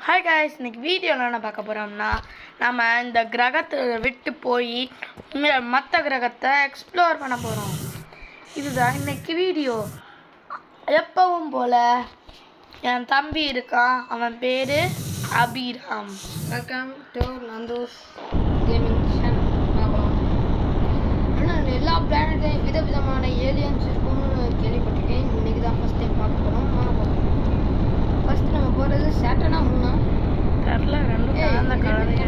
Hi guys, இன்னைக்கு வீடியோவில் என்ன பார்க்க போகிறோம்னா நம்ம இந்த கிரகத்தை விட்டு போய் மற்ற கிரகத்தை எக்ஸ்ப்ளோர் பண்ண போகிறோம். இதுதான் இன்னைக்கு வீடியோ. எப்பவும் போல் என் தம்பி இருக்கான், அவன் பேர் Abhiram. Welcome to Nandhu's gaming channel. ஆனால் எல்லா பிளானட்டையும் விதவிதமான ஏலியன்ஸ் இருக்கும்னு கேள்விப்பட்டிருக்கேன். இன்றைக்கி தான் ஃபஸ்ட் டைம் பார்க்க போகிறோம். ஃபஸ்ட்டு நம்ம போகிறது சேட்டனா மூணா தெரில, ரெண்டும் கலந்த கலவையா.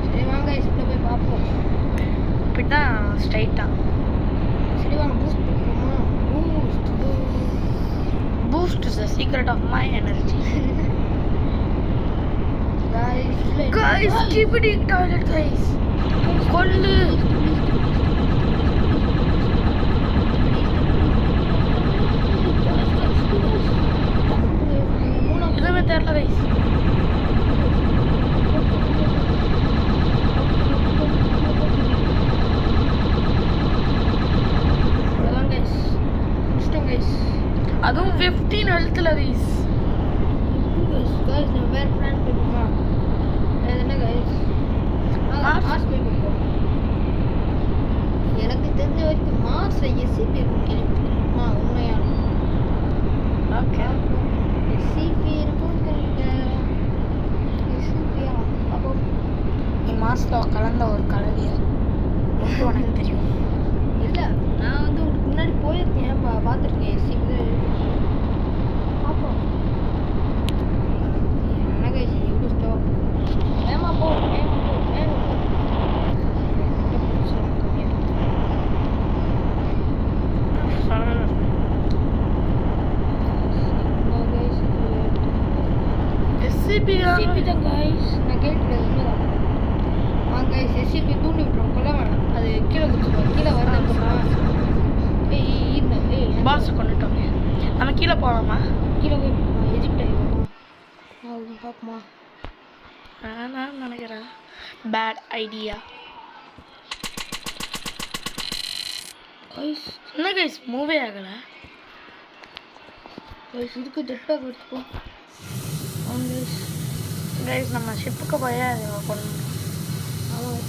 சரி வாங்க, இதில் போய் பார்ப்போம். இப்படி தான் ஸ்ட்ரைட்டாக. சரி வாங்க, பூஸ்ட் பண்ணுவோமா? Boost is the secret of my energy. Guys, keep it in toilet, guys. கொல்லு. இதுவே தெரியல guys. அதான் guys, முடிச்சிட்டோம் guys. அதுவும் 15 ஹெல்த்தில் guys. guys நம்ம வேறு பிளான் பண்ணுவோமா? அது என்ன guys? மார்ஸ் போய் பார்ப்போம். எனக்கு தெரிஞ்ச வரைக்கும் மார்ஸ்ல எஸ்சிபி இருக்கும் கேள்விப்பட்டிருக்கேன். உண்மையா? ஓகே, எஸ்சிபி இருக்கும் எஸ்சிபியா? அப்போ நீ மாஸ்டர் கலந்த ஒரு கலவையா மட்டும் உனக்கு தெரியும். இல்லை, நான் வந்து உங்களுக்கு முன்னாடி போயிருக்கேன், பார்த்துருக்கேன் எஸ்சிபி. பார்ப்போம் என்ன guys எவ்வளோ ஸ்டாப். ஏமா போ, ஏமா போ, ஏமா போ. SCP தான் guys, நான் கேட்டுட்டேன் உண்மைதான். வாங்க guys, SCP தூண்டி விட்டுருவோம், கொல்ல வேணாம். அது கீழே குதிச்சுருவோம், கீழே வரதான். பாஸ் கொண்டுட்டோம். நம்ம கீழே போகலாமா? கீழே போய் எஜிப்ட் ஆகிடுவோமா? அது பார்ப்போமா? நான் நினைக்கிறேன் பேட் ஐடியா. கைஸ் என்ன கைஸ் மூவே ஆகலை? கைஸ் இதுக்கு ஜெட்பேக் எடுத்துப்போம். கைஸ் நம்ம ஷிப்புக்கு போய் அதை கொண்டு ஆமாம்